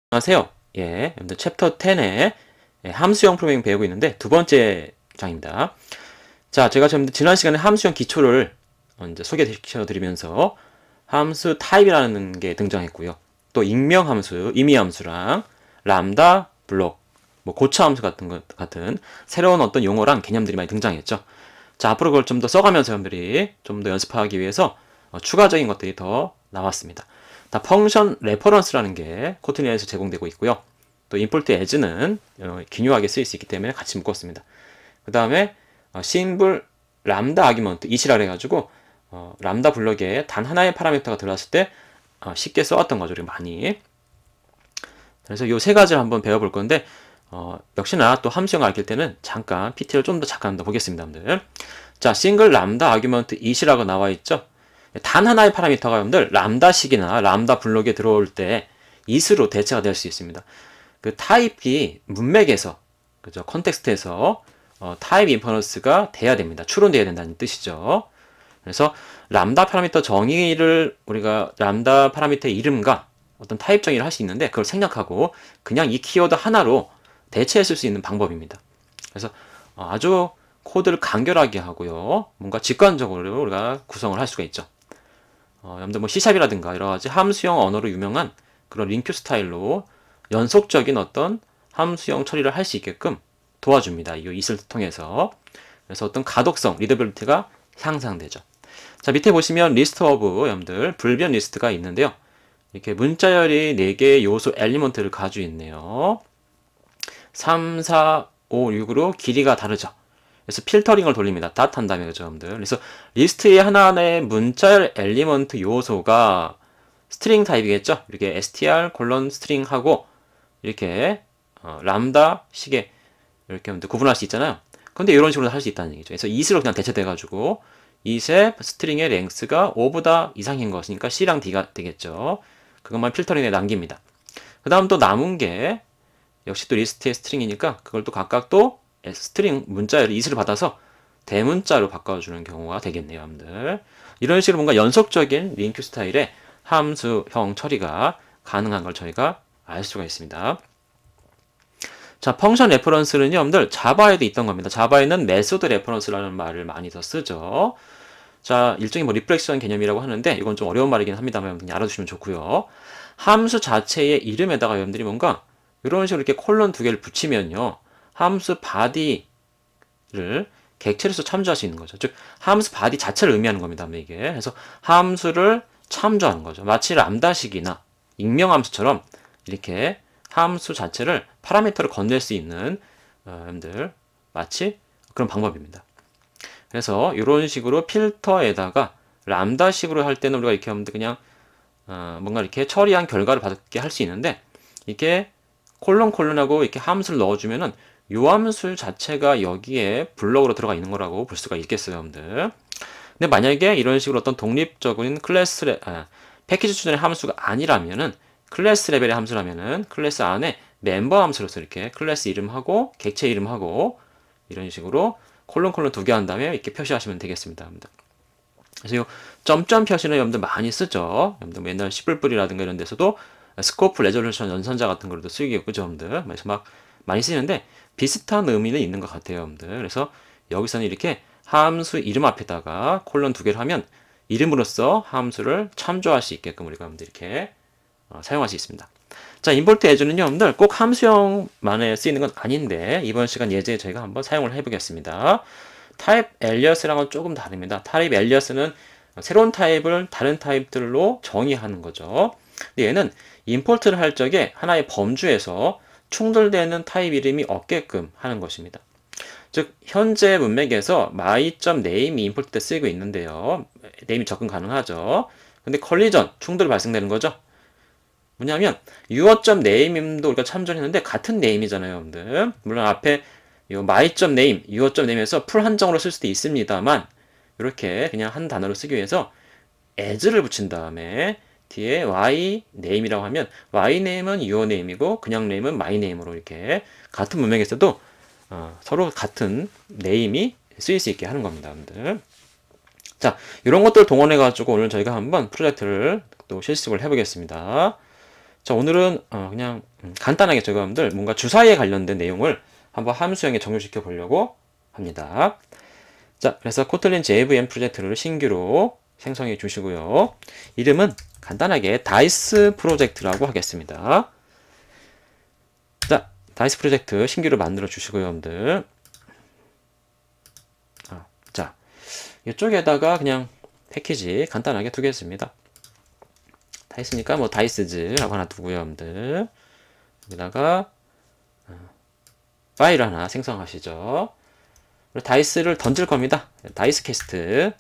안녕하세요. 예, 여러분들 챕터 10에 함수형 프로그래밍 배우고 있는데 두 번째 장입니다. 자, 제가 지난 시간에 함수형 기초를 이제 소개시켜 드리면서 함수 타입이라는 게 등장했고요. 또 익명함수, 임의함수랑 람다, 블록, 뭐 고차함수 같은 새로운 어떤 용어랑 개념들이 많이 등장했죠. 자, 앞으로 그걸 좀 더 써가면서 여러분들이 좀 더 연습하기 위해서 추가적인 것들이 더 나왔습니다. 다 펑션 레퍼런스라는 게 코틀린에서 제공되고 있고요. 또 import as는 기묘하게 쓰일 수 있기 때문에 같이 묶었습니다. 그 다음에 심블 람다 아규먼트 이시라 해가지고 람다 블럭에 단 하나의 파라미터가 들어왔을 때 쉽게 써왔던 거죠. 우리가 많이. 그래서 이 세 가지를 한번 배워볼 건데 역시나 또 함수형을 알릴 때는 잠깐 PT를 좀 더 잠깐 더 보겠습니다. 여러분들. 자, 싱글 람다 아규먼트 이시라고 나와 있죠. 단 하나의 파라미터가 여러분들 람다식이나 람다 블록에 들어올 때 it으로 대체가 될 수 있습니다. 그 타입이 문맥에서, 그죠? 컨텍스트에서 타입 인퍼런스가 돼야 됩니다. 추론돼야 된다는 뜻이죠. 그래서 람다 파라미터 정의를 우리가 람다 파라미터의 이름과 어떤 타입 정의를 할 수 있는데 그걸 생략하고 그냥 이 키워드 하나로 대체했을 수 있는 방법입니다. 그래서 아주 코드를 간결하게 하고요. 뭔가 직관적으로 우리가 구성을 할 수가 있죠. 여러분들 뭐 C샵이라든가 여러 가지 함수형 언어로 유명한 그런 링큐 스타일로 연속적인 어떤 함수형 처리를 할 수 있게끔 도와줍니다. 이 it을 통해서. 그래서 어떤 가독성, 리더빌리티가 향상되죠. 자, 밑에 보시면 리스트 오브 여러분들 불변 리스트가 있는데요. 이렇게 문자열이 4개의 요소 엘리먼트를 가지고 있네요. 3, 4, 5, 6으로 길이가 다르죠. 그래서 필터링을 돌립니다. 닷 한 다음에 그죠, 여러분들. 그래서 리스트의 하나의 문자열 엘리먼트 요소가 스트링 타입이겠죠. 이렇게 str 콜론 스트링 하고 이렇게 람다 식의 이렇게 여러분들 구분할 수 있잖아요. 근데 이런 식으로 할 수 있다는 얘기죠. 그래서 it으로 그냥 대체돼가지고 it의 스트링의 랭스가 5보다 이상인 것이니까 c랑 d가 되겠죠. 그것만 필터링에 남깁니다. 그 다음 또 남은 게 역시 또 리스트의 스트링이니까 그걸 또 각각 또 스트링 문자열 it를 받아서 대문자로 바꿔주는 경우가 되겠네요, 여러분들. 이런 식으로 뭔가 연속적인 링큐 스타일의 함수형 처리가 가능한 걸 저희가 알 수가 있습니다. 자, 펑션 레퍼런스는요, 여러분들 자바에도 있던 겁니다. 자바에는 메소드 레퍼런스라는 말을 많이 더 쓰죠. 자, 일종의 뭐 리플렉션 개념이라고 하는데 이건 좀 어려운 말이긴 합니다만 여러분들 알아두시면 좋고요. 함수 자체의 이름에다가 여러분들이 뭔가 이런 식으로 이렇게 콜론 2개를 붙이면요. 함수 바디를 객체로서 참조할 수 있는 거죠. 즉 함수 바디 자체를 의미하는 겁니다. 이게. 그래서 함수를 참조하는 거죠. 마치 람다식이나 익명함수처럼 이렇게 함수 자체를 파라미터를 건넬 수 있는 여러분들 마치 그런 방법입니다. 그래서 이런 식으로 필터에다가 람다식으로 할 때는 우리가 이렇게 하면 그냥 뭔가 이렇게 처리한 결과를 받게 할 수 있는데 이게 콜론하고 이렇게 함수를 넣어주면은 요 함수 자체가 여기에 블럭으로 들어가 있는 거라고 볼 수가 있겠어요, 여러분들. 근데 만약에 이런 식으로 어떤 독립적인 패키지 수준의 함수가 아니라면은 클래스 레벨의 함수라면은 클래스 안에 멤버 함수로서 이렇게 클래스 이름하고 객체 이름하고 이런 식으로 콜론 2개 한 다음에 이렇게 표시하시면 되겠습니다, 여러분들. 그래서 이 점점 표시는 여러분들 많이 쓰죠. 여러분들 뭐 옛날 시뿔뿔이라든가 이런 데서도 스코프 레졸루션 연산자 같은 거로도 쓰이고 그죠, 여러분들. 그래서 막 많이 쓰이는데 비슷한 의미는 있는 것 같아요, 여러분들. 그래서 여기서는 이렇게 함수 이름 앞에다가 콜론 2개를 하면 이름으로써 함수를 참조할 수 있게끔 우리가 여러분들 이렇게 사용할 수 있습니다. 자, 임포트 as는요, 여러분들 꼭 함수형만에 쓰이는 건 아닌데 이번 시간 예제에 저희가 한번 사용을 해보겠습니다. 타입 엘리어스랑은 조금 다릅니다. 타입 엘리어스는 새로운 타입을 다른 타입들로 정의하는 거죠. 근데 얘는 임포트를 할 적에 하나의 범주에서 충돌되는 타입 이름이 없게끔 하는 것입니다. 즉 현재 문맥에서 my.name이 임포트 때 쓰이고 있는데요. 네임이 접근 가능하죠. 근데 컬리전, 충돌이 발생되는 거죠. 뭐냐면 your.name도 우리가 참조했는데 같은 네임이잖아요, 여러분들. 물론 앞에 my.name, your.name에서 풀 한정으로 쓸 수도 있습니다만 이렇게 그냥 한 단어로 쓰기 위해서 as를 붙인 다음에 뒤에 y name이라고 하면 y name은 your name이고 그냥 name은 my name으로 이렇게 같은 문맥에서도 서로 같은 네임이 쓰일 수 있게 하는 겁니다, 여러분들. 자, 이런 것들을 동원해 가지고 오늘 저희가 한번 프로젝트를 또 실습을 해보겠습니다. 자, 오늘은 그냥 간단하게 여러분들 뭔가 주사위에 관련된 내용을 한번 함수형에 적용시켜 보려고 합니다. 자, 그래서 코틀린 JVM 프로젝트를 신규로 생성해 주시고요. 이름은 간단하게 다이스 프로젝트라고 하겠습니다. 자, 다이스 프로젝트 신규로 만들어 주시고요, 여러분들. 자, 이쪽에다가 그냥 패키지 간단하게 두겠습니다. 다이스니까 뭐 다이스즈라고 하나 두고요, 여러분들. 여기다가 파일 하나 생성하시죠. 다이스를 던질 겁니다. 다이스 캐스트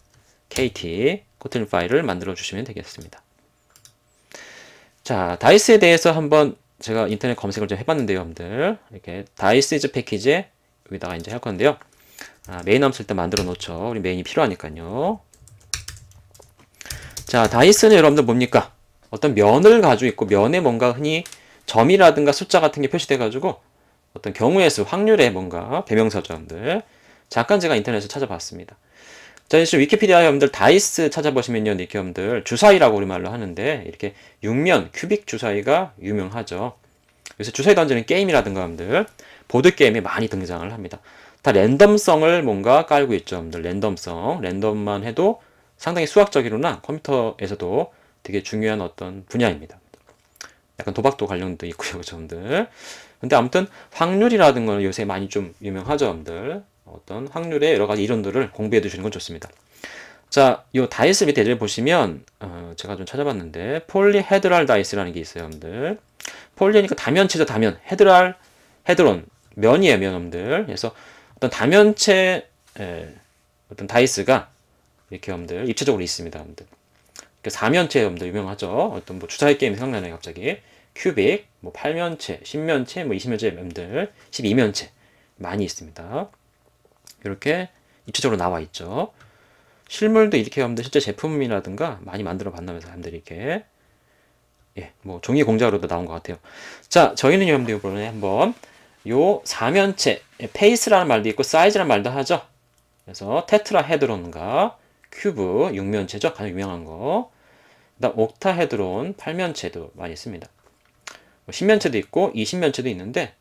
KT 코틀린 파일을 만들어 주시면 되겠습니다. 자, 다이스에 대해서 한번 제가 인터넷 검색을 좀 해봤는데요, 여러분들. 이렇게 다이스즈 패키지에 여기다가 이제 할 건데요. 메인 함수 일단 만들어 놓죠. 우리 메인이 필요하니까요. 자, 다이스는 여러분들 뭡니까? 어떤 면을 가지고 있고 면에 뭔가 흔히 점이라든가 숫자 같은 게 표시돼 가지고 어떤 경우의 수, 확률의 뭔가 대명사죠, 여러분들. 잠깐 제가 인터넷에서 찾아봤습니다. 자, 이제 위키피디아 여러분들 다이스 찾아보시면요, 이렇게 여러분들 주사위라고 우리말로 하는데 이렇게 육면, 큐빅 주사위가 유명하죠. 그래서 주사위 던지는 게임이라든가 여러분들 보드 게임에 많이 등장을 합니다. 다 랜덤성을 뭔가 깔고 있죠, 여러분들. 랜덤성, 랜덤만 해도 상당히 수학적이로나 컴퓨터에서도 되게 중요한 어떤 분야입니다. 약간 도박도 관련도 있고요, 여러분들. 근데 아무튼 확률이라든가 요새 많이 좀 유명하죠, 여러분들. 어떤 확률의 여러 가지 이론들을 공부해 두시는 건 좋습니다. 자, 요 다이스 밑에 예를 보시면 제가 좀 찾아봤는데 폴리헤드랄 다이스라는 게 있어요, 여러분들. 폴리니까 다면체죠, 다면. 헤드론, 면이에요, 면, 여러분들. 그래서 어떤 다면체 어떤 다이스가 이렇게 여러분들 입체적으로 있습니다, 여러분들. 사면체 여러분들 유명하죠. 어떤 뭐 주사위 게임 생각나네요, 갑자기. 큐빅, 뭐 8면체, 10면체, 뭐 20면체 여러분들, 12면체 많이 있습니다. 이렇게 입체적으로 나와 있죠. 실물도 이렇게 여러분들 실제 제품이라든가 많이 만들어 봤나면서 사람들이 이렇게 뭐 종이 공작으로도 나온 것 같아요. 자, 저희는 여러분들 이번에 한번 요 사면체 페이스라는 말도 있고 사이즈라는 말도 하죠. 그래서 테트라헤드론과 큐브 6면체죠. 가장 유명한 거. 그다음 옥타헤드론 8면체도 많이 있습니다. 10면체도 있고 20면체도 있는데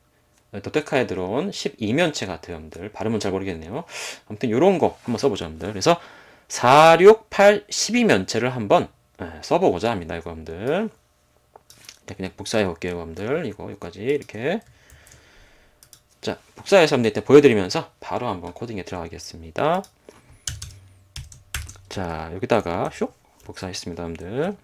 도데카헤드론 12면체 같아요, 여러분들. 발음은 잘 모르겠네요. 아무튼 요런 거 한번 써보죠, 여러분들. 그래서 4, 6, 8, 12면체를 한번 써보고자 합니다, 이거 여러분들. 그냥 복사해 볼게요, 여러분들. 이거 여기까지 이렇게. 자, 복사해서 여러분들 일단 보여드리면서 바로 한번 코딩에 들어가겠습니다. 자, 여기다가 슉 복사했습니다, 여러분들.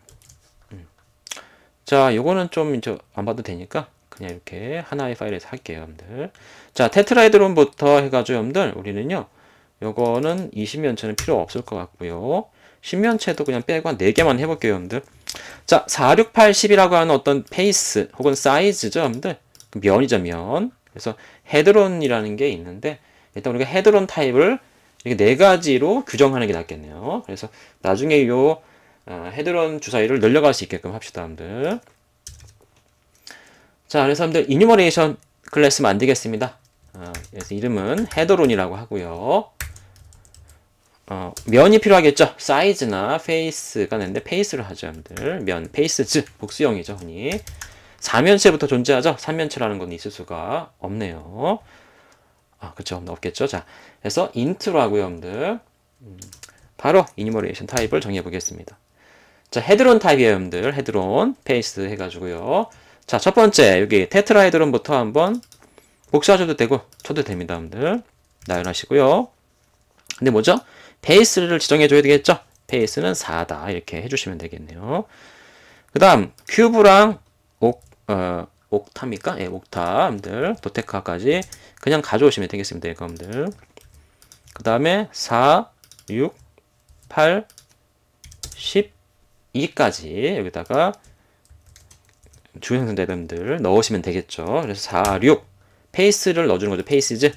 자, 요거는 좀 이제 안 봐도 되니까 그냥 이렇게 하나의 파일에서 할게요, 여러분들. 자, 테트라헤드론부터 해가지고 여러분들 우리는요, 요거는 20면체는 필요 없을 것 같고요. 10면체도 그냥 빼고 한 4개만 해볼게요, 여러분들. 자, 4, 6, 8, 10이라고 하는 어떤 페이스 혹은 사이즈죠, 여러분들. 면이죠, 면. 그래서 헤드론이라는 게 있는데 일단 우리가 헤드론 타입을 이렇게 4가지로 규정하는 게 낫겠네요. 그래서 나중에 요 헤드론 주사위를 늘려갈 수 있게끔 합시다, 여러분들. 자, 그래서 여러분들 이뉴머레이션 클래스 만들겠습니다. 그래서 이름은 헤드론이라고 하고요. 면이 필요하겠죠. 사이즈나 페이스가 되는데 페이스를 하죠, 여러분들. 면, 페이스즈, 복수형이죠, 흔히. 4면체부터 존재하죠. 3면체라는 건 있을 수가 없네요. 그쵸, 없겠죠. 자, 그래서 인트로 하고요, 여러분들. 바로 이뉴머레이션 타입을 정해 보겠습니다. 자, 헤드론 타입이에요, 여러분들. 헤드론, 페이스 해가지고요. 자, 첫 번째, 여기 테트라헤드론부터 한번 복사하셔도 되고, 쳐도 됩니다, 여러분들. 나열하시고요. 근데 뭐죠? 페이스를 지정해줘야 되겠죠? 페이스는 4다. 이렇게 해주시면 되겠네요. 그 다음, 큐브랑 옥타입니까? 예, 옥타, 여러분들. 도테카까지 그냥 가져오시면 되겠습니다, 여러분들. 그 다음에 4, 6, 8, 12까지 여기다가 주행선자 여러분들 넣으시면 되겠죠. 그래서 4, 6 페이스를 넣어주는 거죠. 페이스즈.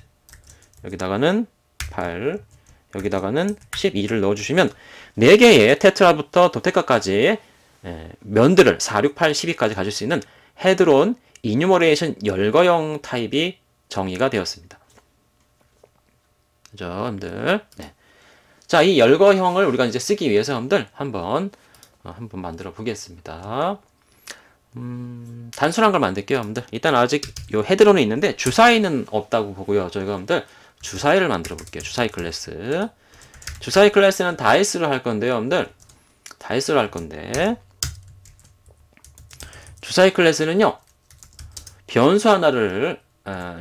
여기다가는 8, 여기다가는 12를 넣어주시면 4개의 테트라부터 도테카까지 면들을 4, 6, 8, 12까지 가질 수 있는 헤드론 이뉴머레이션 열거형 타입이 정의가 되었습니다. 그죠, 여러분들? 네. 자, 이 열거형을 우리가 이제 쓰기 위해서 여러분들 한번 만들어 보겠습니다. 단순한 걸 만들게요, 여러분들. 일단 아직 요 헤드로는 있는데 주사위는 없다고 보고요. 저희가 여러분들 주사위를 만들어 볼게요. 주사위 클래스. 주사위 클래스는 다이스를 할 건데요, 여러분들. 다이스를 할 건데 주사위 클래스는요. 변수 하나를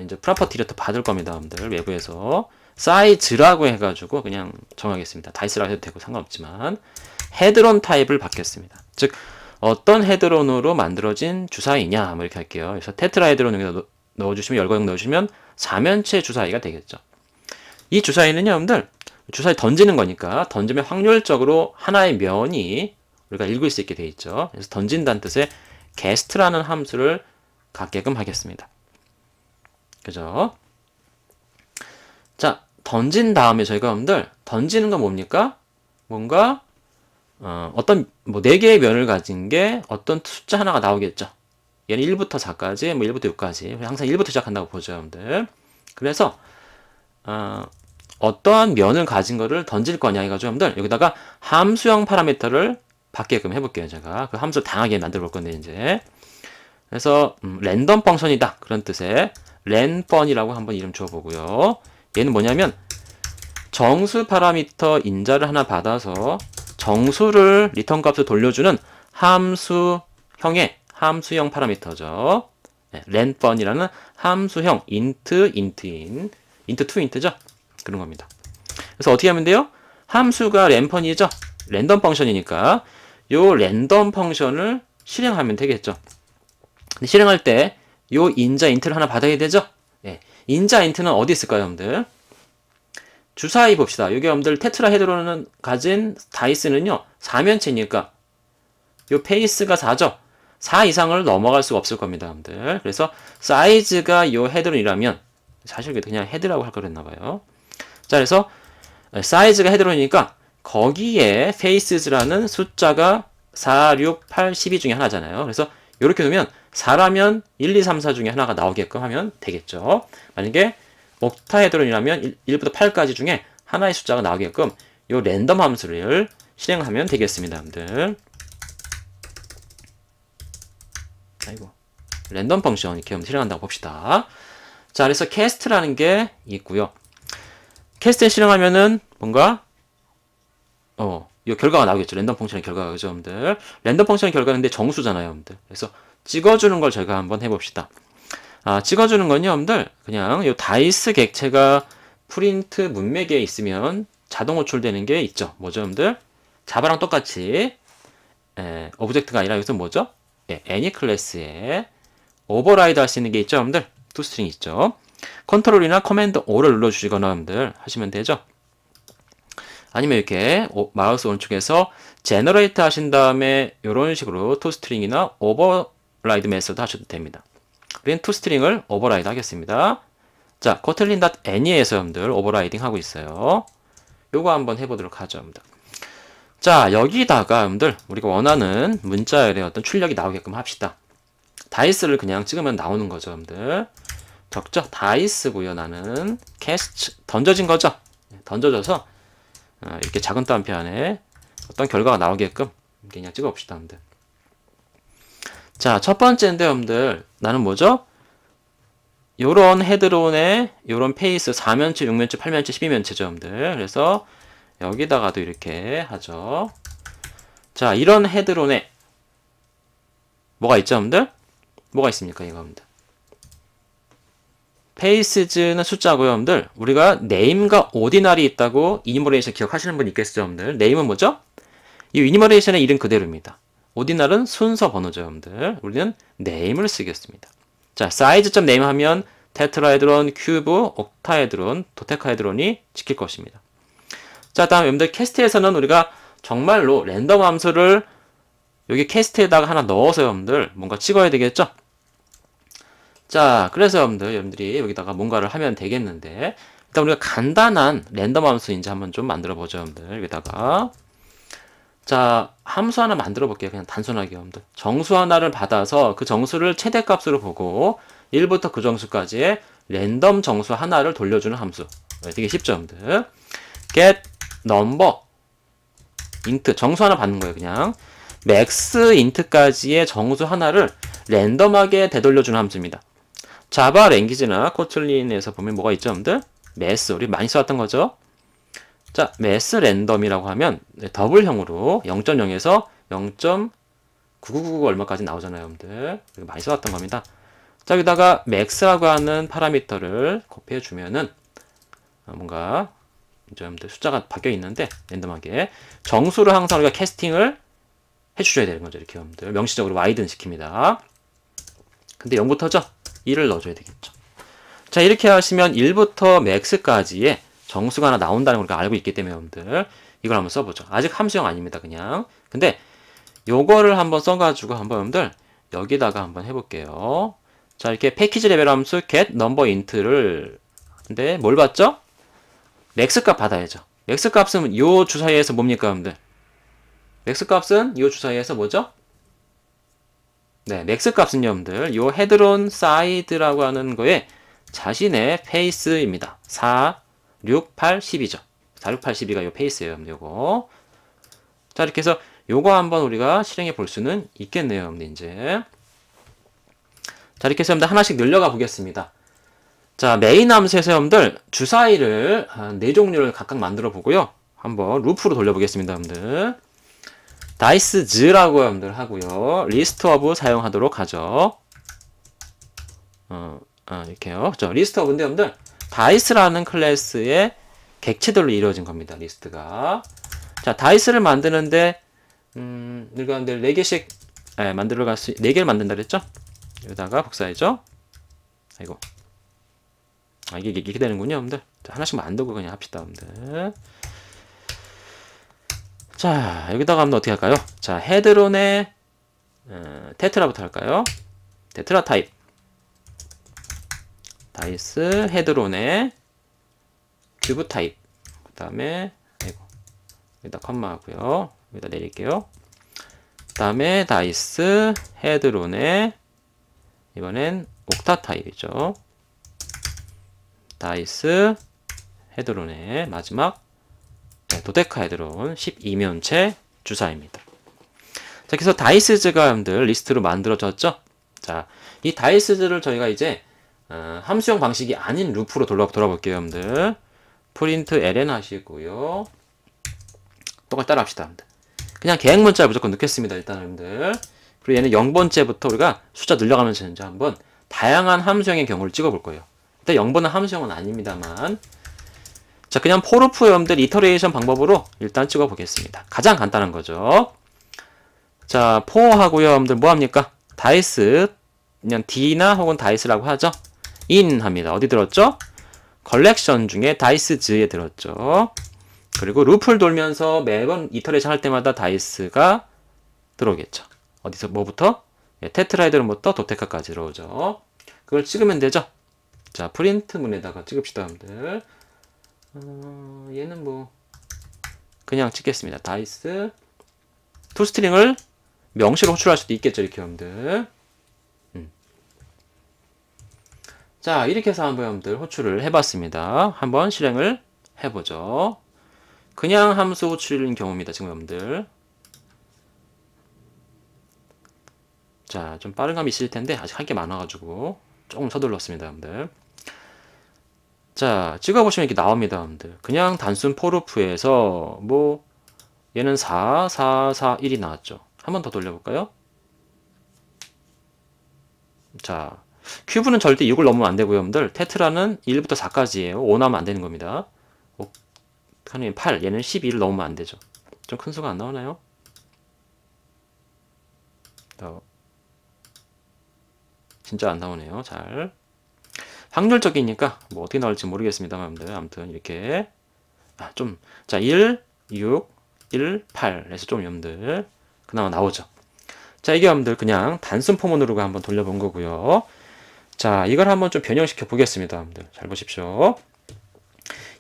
이제 프로퍼티를 또 받을 겁니다, 여러분들. 외부에서 사이즈라고 해가지고 그냥 정하겠습니다. 다이스라고 해도 되고 상관없지만 헤드론 타입을 받겠습니다. 즉 어떤 헤드론으로 만들어진 주사위냐 뭐 이렇게 할게요. 그래서 테트라헤드론 여기다 넣어주시면 열거형 넣으시면 4면체 주사위가 되겠죠. 이 주사위는요, 여러분들 주사위 던지는 거니까 던지면 확률적으로 하나의 면이 우리가 읽을 수 있게 돼 있죠. 그래서 던진다는 뜻의 게스트라는 함수를 갖게끔 하겠습니다. 그죠? 자, 던진 다음에 저희가 여러분들 던지는 건 뭡니까? 뭔가 어떤 뭐 4개의 면을 가진 게 어떤 숫자 하나가 나오겠죠. 얘는 1부터 4까지, 뭐 1부터 6까지. 항상 1부터 시작한다고 보죠, 여러분들. 그래서 어떠한 면을 가진 거를 던질 거냐 해가지고 여러분들 여기다가 함수형 파라미터를 받게끔 해볼게요. 제가 그 함수 다양하게 만들어 볼 건데 이제 그래서 랜덤 펑션이다 그런 뜻의 랜펀이라고 한번 이름 줘보고요. 얘는 뭐냐면 정수 파라미터 인자를 하나 받아서 정수를 리턴 값을 돌려주는 함수형의 함수형 파라미터죠. 네, 랜펀이라는 함수형 int, int인, int2, int죠. 그런 겁니다. 그래서 어떻게 하면 돼요? 함수가 랜펀이죠. 랜덤 펑션이니까 요 랜덤 펑션을 실행하면 되겠죠. 근데 실행할 때 요 인자 인트를 하나 받아야 되죠. 네, 인자 인트는 어디 있을까요, 여러분들? 주사위 봅시다. 여기 여러분들 테트라헤드론은 가진 다이스는요 4면체니까 요 페이스가 4죠. 4 이상을 넘어갈 수가 없을 겁니다, 여러분들. 그래서 사이즈가 요 헤드론이라면 사실 그냥 헤드라고 할 거랬나봐요. 자, 그래서 사이즈가 헤드론이니까 거기에 페이스즈라는 숫자가 4, 6, 8, 12 중에 하나잖아요. 그래서 이렇게 놓으면 4라면 1, 2, 3, 4 중에 하나가 나오게끔 하면 되겠죠. 만약에 옥타헤드론이라면 1부터 8까지 중에 하나의 숫자가 나오게끔 이 랜덤 함수를 실행하면 되겠습니다, 여러분들. 아이고, 랜덤 펑션 이렇게 실행한다고 봅시다. 자, 그래서 캐스트라는 게 있고요. 캐스트에 실행하면은 뭔가 이 결과가 나오겠죠. 랜덤 펑션의 결과가, 그죠, 여러분들. 랜덤 펑션의 결과는 근데 정수잖아요, 여러분들. 그래서 찍어주는 걸 저희가 한번 해봅시다. 찍어주는 건요, 여러분들, 그냥 이 다이스 객체가 프린트 문맥에 있으면 자동 호출되는 게 있죠. 뭐죠, 여러분들? 자바랑 똑같이 오브젝트가 아니라 여기서 뭐죠? any 클래스에 오버라이드 할 수 있는 게 있죠, 여러분들. toString 있죠. 컨트롤이나 커맨드 O를 눌러주시거나 여러분들 하시면 되죠. 아니면 이렇게 마우스 오른쪽에서 제너레이트 하신 다음에 이런 식으로 toString이나 오버라이드 메서드 하셔도 됩니다. 우리는 toString을 오버라이드 하겠습니다. 자, kotlin.any에서 여러분들 오버라이딩 하고 있어요. 요거 한번 해보도록 하죠, 여러분들. 자, 여기다가 여러분들 우리가 원하는 문자열의 어떤 출력이 나오게끔 합시다. 다이스를 그냥 찍으면 나오는 거죠, 여러분들. 적죠? 다이스고요. 나는 캐스트 던져진 거죠. 던져져서 이렇게 작은 따옴표 안에 어떤 결과가 나오게끔 이렇게 그냥 찍어봅시다, 여러분들. 자, 첫 번째인데, 여러분들, 나는 뭐죠? 요런 헤드론에 요런 페이스 4면체, 6면체, 8면체, 12면체죠, 여러분들. 그래서 여기다가도 이렇게 하죠. 자, 이런 헤드론에 뭐가 있죠, 여러분들? 뭐가 있습니까, 이거, 여러분들? 페이스즈는 숫자고요, 여러분들. 우리가 네임과 오디너리 있다고 이니머레이션 기억하시는 분 있겠죠, 여러분들? 네임은 뭐죠? 이 이니머레이션의 이름 그대로입니다. 오디널은 순서 번호죠, 여러분들. 우리는 네임을 쓰겠습니다. 자, size.name 하면 테트라헤드론, 큐브, 옥타헤드론, 도테카헤드론이 지킬 것입니다. 자, 다음 여러분들 캐스트에서는 우리가 정말로 랜덤 함수를 여기 캐스트에다가 하나 넣어서 여러분들 뭔가 찍어야 되겠죠? 자, 그래서 여러분들이 여기다가 뭔가를 하면 되겠는데 일단 우리가 간단한 랜덤 함수 이제 한번 좀 만들어 보죠, 여러분들. 여기다가 자, 함수 하나 만들어 볼게요. 그냥 단순하게, 여러분들. 정수 하나를 받아서 그 정수를 최대값으로 보고 1부터 그 정수까지의 랜덤 정수 하나를 돌려주는 함수. 되게 쉽죠, 여러분들. get number int 정수 하나 받는 거예요, 그냥. max int까지의 정수 하나를 랜덤하게 되돌려주는 함수입니다. 자바 랭귀지나 코틀린에서 보면 뭐가 있죠, 여러분들? mass, 우리 많이 써왔던 거죠. 자, mass 랜덤이라고 하면 더블형으로 0.0에서 0.9999 얼마까지 나오잖아요, 여러분들. 이거 많이 써왔던 겁니다. 자, 여기다가 max라고 하는 파라미터를 코피해 주면은 뭔가 여러분들 숫자가 바뀌어 있는데 랜덤하게 정수를 항상 우리가 캐스팅을 해주셔야 되는 거죠. 이렇게 여러분들 명시적으로 와이드는 시킵니다. 근데 0부터죠? 1을 넣어줘야 되겠죠. 자, 이렇게 하시면 1부터 max까지의 정수가 하나 나온다는 걸 우리가 알고 있기 때문에 여러분들 이걸 한번 써보죠. 아직 함수형 아닙니다. 그냥. 근데 요거를 한번 써가지고 한번 여러분들 여기다가 한번 해볼게요. 자, 이렇게 패키지 레벨 함수 get number int를 근데 뭘 받죠? max 값 받아야죠. max 값은 요 주사위에서 뭡니까, 여러분들? max 값은 요 주사위에서 뭐죠? 네, max 값은 여러분들 요 헤드론 사이드라고 하는 거에 자신의 페이스입니다. 4, 6, 8, 10이죠. 4, 6, 8, 12가 요 페이스예요, 여러분들 요거. 자, 이렇게 해서 요거 한번 우리가 실행해 볼 수는 있겠네요, 여러분들 이제. 자, 이렇게 해서 여러분들 하나씩 늘려가 보겠습니다. 자, 메인 함수에서 여러분들 주사위를 한 4종류를 각각 만들어 보고요. 한번 루프로 돌려보겠습니다, 여러분들. 다이스즈라고 여러분들 하고요. 리스트 오브 사용하도록 하죠. 이렇게요. 저 리스트 오브인데 여러분들 다이스라는 클래스의 객체들로 이루어진 겁니다. 리스트가. 자, 다이스를 만드는데 우리가 4개씩 만들어 갈 수 4개를 만든다 그랬죠? 여기다가 복사해죠. 아이고. 이게 이렇게 되는군요, 여러분들. 자, 하나씩 만들고 그냥 합시다, 여러분들. 자, 여기다가 하면 어떻게 할까요? 자, 헤드론의 테트라부터 할까요? 테트라 타입. 다이스 헤드론의 큐브 타입. 그 다음에 아이고, 여기다 컴마 하고요. 여기다 내릴게요. 그 다음에 다이스 헤드론의 이번엔 옥타 타입이죠. 다이스 헤드론의 마지막 도데카 헤드론 12면체 주사입니다. 자, 그래서 다이스즈가 여러분들 리스트로 만들어졌죠. 자, 이 다이스즈를 저희가 이제 함수형 방식이 아닌 루프로 돌아볼게요, 여러분들. 프린트 ln 하시고요. 똑같이 따라 합시다, 여러분들. 그냥 계획 문자를 무조건 넣겠습니다, 일단 여러분들. 그리고 얘는 0번째부터 우리가 숫자 늘려가면서 이제 한번 다양한 함수형의 경우를 찍어볼 거예요. 일단 0번은 함수형은 아닙니다만. 자, 그냥 포르프 여러분들 이터레이션 방법으로 일단 찍어 보겠습니다. 가장 간단한 거죠. 자, 포하고요, 여러분들 뭐 합니까? 다이스, 그냥 D나 혹은 다이스라고 하죠. in 합니다. 어디 들었죠? 컬렉션 중에 다이스즈에 들었죠. 그리고 루프를 돌면서 매번 이터레이션 할 때마다 다이스가 들어오겠죠. 어디서 뭐부터? 테트라헤드론부터 도테카까지 들어오죠. 그걸 찍으면 되죠. 자, 프린트 문에다가 찍읍시다, 여러분들. 얘는 뭐 그냥 찍겠습니다. 다이스 투스트링을 명시로 호출할 수도 있겠죠, 이렇게 여러분들. 자, 이렇게 해서 한번 여러분들 호출을 해봤습니다. 한번 실행을 해보죠. 그냥 함수 호출인 경우입니다, 지금 여러분들. 자, 좀 빠른 감이 있을 텐데 아직 할 게 많아가지고 조금 서둘렀습니다, 여러분들. 자, 찍어보시면 이렇게 나옵니다, 여러분들. 그냥 단순 포르프에서 뭐 얘는 4, 4, 4, 1이 나왔죠. 한 번 더 돌려볼까요? 자, 큐브는 절대 6을 넘으면 안 되고요, 여러분들. 테트라는 1부터 4까지예요. 5 나오면 안 되는 겁니다. 8, 얘는 12를 넘으면 안 되죠. 좀 큰 수가 안 나오나요? 진짜 안 나오네요. 잘. 확률적이니까 뭐 어떻게 나올지 모르겠습니다만, 여러분들. 아무튼 이렇게 자, 1, 6, 1, 8 해서 좀 여러분들 그나마 나오죠. 자, 이게 여러분들 그냥 단순 포문으로 한번 돌려본 거고요. 자, 이걸 한번 좀 변형시켜 보겠습니다, 여러분들. 잘 보십시오.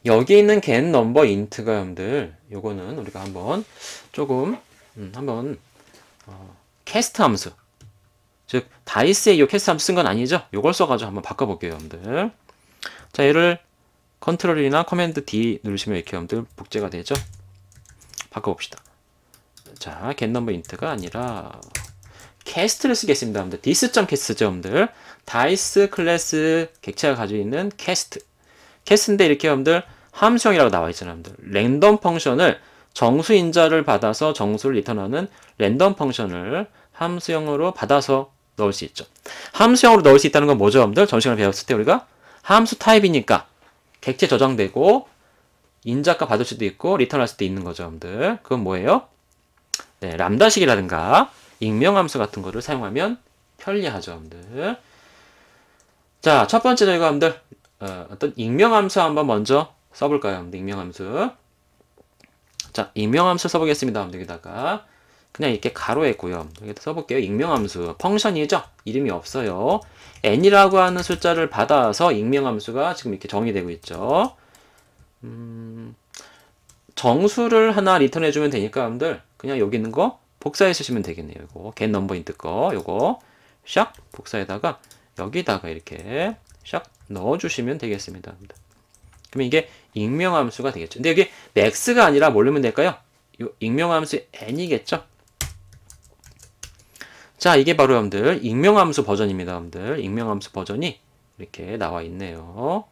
여기 있는 get number int가 여러분들 요거는 우리가 한번 조금 한번 캐스트 함수, 즉 다이스에 이 캐스트 함수 쓴 건 아니죠. 요걸 써가지고 한번 바꿔볼게요, 여러분들. 자, 얘를 컨트롤이나 커맨드 D 누르시면 이렇게 여러분들 복제가 되죠. 바꿔봅시다. 자, getNumberInt가 아니라 캐스트를 쓰겠습니다. 여러분들. this.cast죠, 여러분들. 다이스 클래스 객체가 가지고 있는 캐스트. 캐스트인데 이렇게 여러분들 함수형이라고 나와 있잖아요, 여러분들. 랜덤 펑션을 정수 인자를 받아서 정수를 리턴하는 랜덤 펑션을 함수형으로 받아서 넣을 수 있죠. 함수형으로 넣을 수 있다는 건 뭐죠, 여러분들? 전 시간에 배웠을 때 우리가 함수 타입이니까 객체 저장되고 인자값 받을 수도 있고 리턴할 수도 있는 거죠, 여러분들. 그건 뭐예요? 네, 람다식이라든가 익명함수 같은 거를 사용하면 편리하죠, 여러분들. 자, 첫 번째 저희가 여러분들 어떤 익명함수 한번 먼저 써볼까요, 여러분들? 익명함수. 자, 익명함수 써보겠습니다, 여러분들. 여기다가 그냥 이렇게 가로에 있고요. 여기다 써볼게요. 익명함수 펑션이죠. 이름이 없어요. n이라고 하는 숫자를 받아서 익명함수가 지금 이렇게 정의되고 있죠. 정수를 하나 리턴해주면 되니까 여러분들 그냥 여기 있는 거 복사해 쓰시면 되겠네요. 이거 getNumberInt 거 요거 샥 복사에다가 여기다가 이렇게 샥 넣어주시면 되겠습니다. 여러분들. 그러면 이게 익명함수가 되겠죠. 근데 여기 max가 아니라 뭘 넣으면 될까요? 요 익명함수 n이겠죠. 자, 이게 바로 여러분들 익명함수 버전입니다. 여러분들 익명함수 버전이 이렇게 나와 있네요.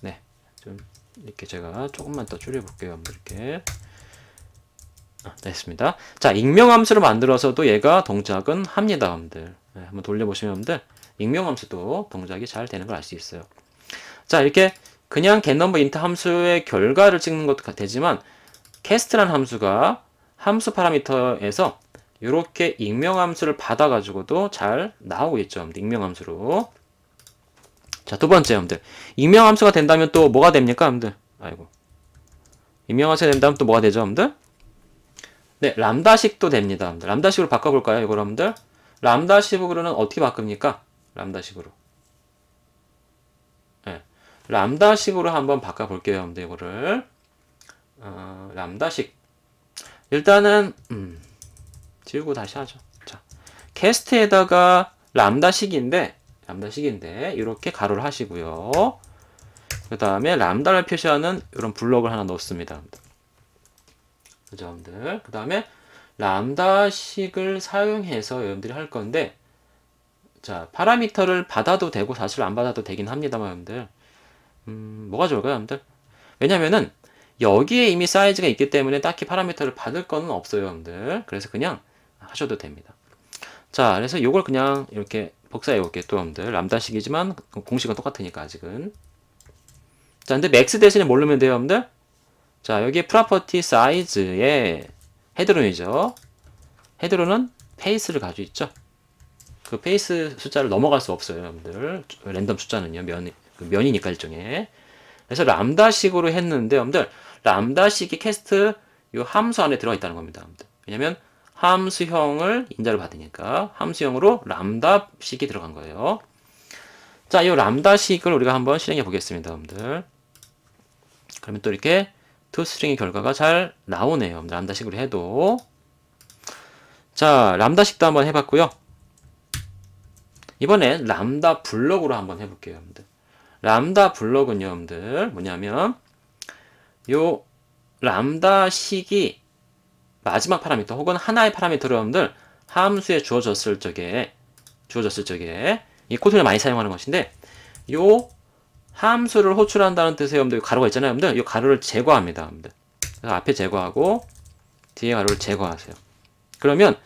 네, 좀 이렇게 제가 조금만 더 줄여볼게요. 여러분들 이렇게 됐습니다. 자, 익명함수를 만들어서도 얘가 동작은 합니다. 여러분들 네, 한번 돌려보시면 여러분들 익명함수도 동작이 잘 되는 걸 알 수 있어요. 자, 이렇게 그냥 getNumberInt 함수의 결과를 찍는 것도 되지만 cast라는 함수가 함수 파라미터에서 이렇게 익명함수를 받아가지고도 잘 나오고 있죠. 익명함수로. 자, 두 번째, 여러분들. 익명함수가 된다면 또 뭐가 됩니까, 여러분들? 아이고. 익명함수가 된다면 또 뭐가 되죠, 여러분들? 네, 람다식도 됩니다, 여러분들. 람다식으로 바꿔볼까요, 이거 여러분들? 람다식으로는 어떻게 바꿉니까? 람다식으로. 네, 람다식으로 한번 바꿔볼게요, 여러분들, 이거를. 람다식. 일단은 지우고 다시 하죠. 자, 캐스트에다가 람다식인데 이렇게 가로를 하시고요. 그 다음에 람다를 표시하는 이런 블럭을 하나 넣습니다. 그죠, 여러분들. 그 다음에 람다식을 사용해서 여러분들이 할 건데, 자, 파라미터를 받아도 되고 사실 안 받아도 되긴 합니다만, 여러분들. 뭐가 좋을까요, 여러분들? 왜냐면은 여기에 이미 사이즈가 있기 때문에 딱히 파라미터를 받을 거는 없어요, 여러분들. 그래서 그냥 하셔도 됩니다. 자, 그래서 이걸 그냥 이렇게 복사해 볼게요, 또 여러분들. 람다식이지만 공식은 똑같으니까 아직은. 자, 근데 맥스 대신에 뭘 넣으면 돼요, 여러분들? 자, 여기 프로퍼티 사이즈에 헤드론이죠. 헤드론은 페이스를 가지고 있죠. 그 페이스 숫자를 넘어갈 수 없어요, 여러분들. 랜덤 숫자는요, 면이니까 일종의. 그래서 람다식으로 했는데, 여러분들, 람다식이 캐스트 요 함수 안에 들어가 있다는 겁니다, 여러분들. 왜냐면 함수형을 인자를 받으니까 함수형으로 람다식이 들어간 거예요. 자, 이 람다식을 우리가 한번 실행해 보겠습니다, 여러분들. 그러면 또 이렇게 toString의 결과가 잘 나오네요, 여러분들. 람다식으로 해도. 자, 람다식도 한번 해봤고요. 이번엔 람다 블럭으로 한번 해볼게요, 여러분들. 람다 블럭은요, 여러분들, 뭐냐면, 요, 람다식이 마지막 파라미터, 혹은 하나의 파라미터로 여러분들, 함수에 주어졌을 적에, 이 코드를 많이 사용하는 것인데, 요, 함수를 호출한다는 뜻의 여러분들, 가로가 있잖아요, 여러분들. 이 가로를 제거합니다, 여러분들. 그래서 앞에 제거하고, 뒤에 가로를 제거하세요. 그러면,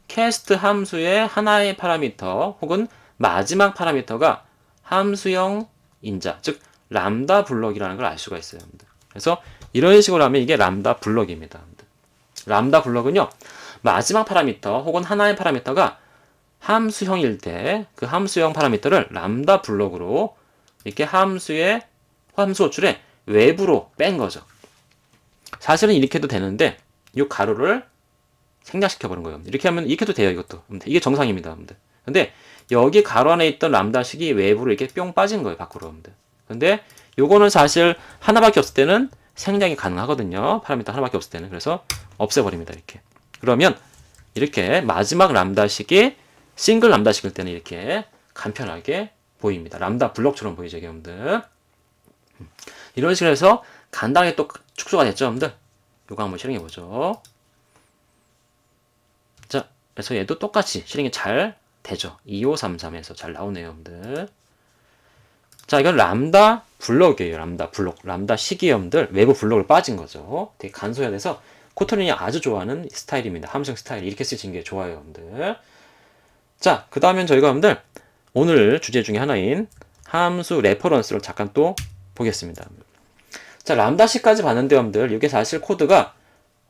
캐스트 함수의 하나의 파라미터, 혹은 마지막 파라미터가 함수형 인자, 즉 람다 블럭이라는 걸 알 수가 있어요, 여러분들. 그래서 이런 식으로 하면 이게 람다 블럭입니다, 여러분들. 람다 블럭은요, 마지막 파라미터 혹은 하나의 파라미터가 함수형일 때 그 함수형 파라미터를 람다 블럭으로 이렇게 함수 호출의 외부로 뺀 거죠. 사실은 이렇게 해도 되는데 이 가로를 생략시켜 버린 거예요. 이렇게 하면 이렇게 해도 돼요, 이것도. 이게 정상입니다, 여러분들. 근데 여기 가로 안에 있던 람다식이 외부로 이렇게 뿅 빠진 거예요, 밖으로, 여러분들. 근데 요거는 사실 하나밖에 없을 때는 생략이 가능하거든요. 파라미터 하나밖에 없을 때는. 그래서 없애버립니다, 이렇게. 그러면 이렇게 마지막 람다식이 싱글 람다식일 때는 이렇게 간편하게 보입니다. 람다 블럭처럼 보이죠, 여러분들. 이런 식으로 해서 간단하게 또 축소가 됐죠, 여러분들. 요거 한번 실행해 보죠. 자, 그래서 얘도 똑같이 실행이 잘 되죠. 2533에서 잘 나오네요, 여러분들. 자, 이건 람다 블럭이에요. 람다 블럭. 람다 시기염들 외부 블럭을 빠진 거죠. 되게 간소해야 돼서 코털린이 아주 좋아하는 스타일입니다. 함수형 스타일. 이렇게 쓰시는 게 좋아요, 여러분들. 자, 그 다음엔 저희가 여러분들 오늘 주제 중에 하나인 함수 레퍼런스를 잠깐 또 보겠습니다. 자, 람다식까지 봤는데 여러분들 이게 사실 코드가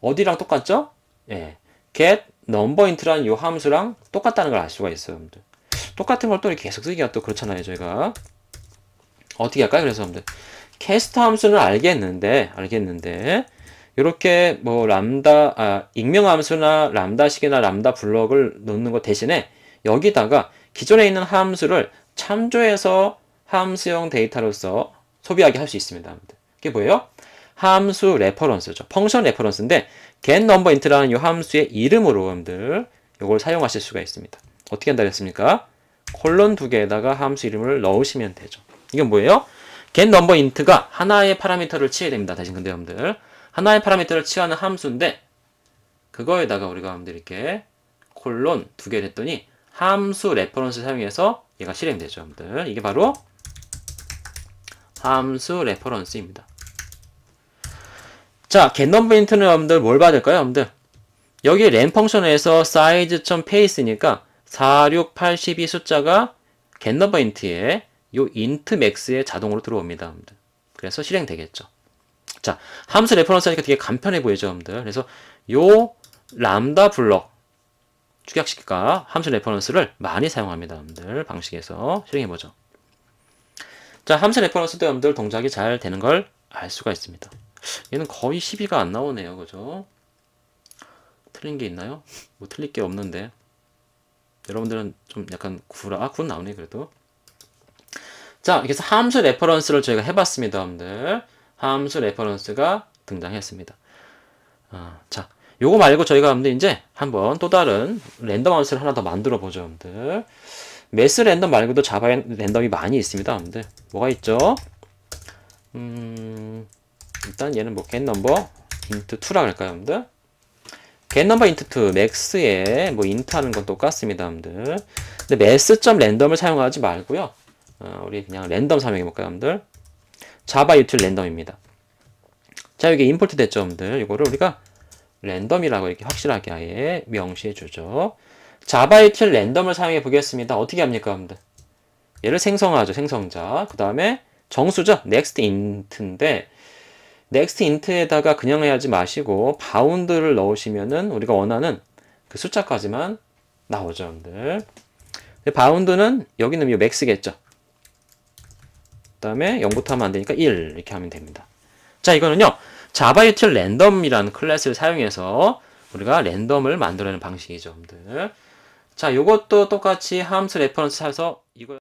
어디랑 똑같죠? 예, get number int라는 이 함수랑 똑같다는 걸 알 수가 있어요, 여러분들. 똑같은 걸 또 이렇게 계속 쓰기가 또 그렇잖아요, 저희가. 어떻게 할까요? 그래서 여러분들 캐스트 함수는 알겠는데 이렇게 뭐 익명 함수나 람다식이나 람다 블럭을 넣는 것 대신에 여기다가 기존에 있는 함수를 참조해서 함수형 데이터로서 소비하게 할 수 있습니다. 그게 뭐예요? 함수 레퍼런스죠. 펑션 레퍼런스인데 get number int라는 이 함수의 이름으로 여러분들 이걸 사용하실 수가 있습니다. 어떻게 한다 그랬습니까? 콜론 두 개에다가 함수 이름을 넣으시면 되죠. 이건 뭐예요? get number int가 하나의 파라미터를 취해야 됩니다. 대신 근데 여러분들 하나의 파라미터를 취하는 함수인데 그거에다가 우리가 여러분들 이렇게 콜론 두 개를 했더니 함수 레퍼런스 사용해서 얘가 실행되죠, 여러분들. 이게 바로 함수 레퍼런스입니다. 자, getNumberInt는 여러분들 뭘 받을까요, 여러분들? 여기 len 펑션에서 size.pace니까 4682 숫자가 getNumberInt에 요 int max에 자동으로 들어옵니다, 여러분들. 그래서 실행되겠죠. 자, 함수 레퍼런스 하니까 되게 간편해 보이죠, 여러분들. 그래서 요 람다 블럭 축약식과 함수 레퍼런스를 많이 사용합니다, 여러분들. 방식에서 실행해보죠. 자, 함수 레퍼런스도 여러분들 동작이 잘 되는 걸 알 수가 있습니다. 얘는 거의 12가 안 나오네요, 그죠? 틀린 게 있나요? 뭐 틀릴 게 없는데. 여러분들은 좀 약간 9 나오네, 그래도. 자, 그래서 함수 레퍼런스를 저희가 해봤습니다, 여러분들. 함수 레퍼런스가 등장했습니다. 자, 요거 말고 저희가 여러분들 이제 한번 또 다른 랜덤 함수를 하나 더 만들어 보죠, 여러분들. 매스 랜덤 말고도 자바에 랜덤이 많이 있습니다, 여러분들. 뭐가 있죠? 일단 얘는 뭐 getNumber int2라 할까요, 여러분들? getNumber int2 max에 뭐 int 하는 건 똑같습니다, 여러분들. 근데 mass.random을 사용하지 말고요. 우리 그냥 랜덤 사용해 볼까요, 여러분들? 자바 util 랜덤입니다. 자, 여기 임포트 됐죠, 여러분들. 이거를 우리가 랜덤이라고 이렇게 확실하게 아예 명시해 주죠. 자바 util 랜덤을 사용해 보겠습니다. 어떻게 합니까, 여러분들? 얘를 생성하죠, 생성자. 그 다음에 정수죠, next int인데 next int에다가 그냥 해야지 마시고 바운드를 넣으시면은 우리가 원하는 그 숫자까지만 나오죠, 여러분들. 바운드는 여기는 이 max겠죠. 그 다음에 0부터 하면 안 되니까 1 이렇게 하면 됩니다. 자, 이거는요 자바 util 랜덤이라는 클래스를 사용해서 우리가 랜덤을 만들어내는 방식이죠, 여러분들. 자, 요것도 똑같이 함수 레퍼런스 사서 이걸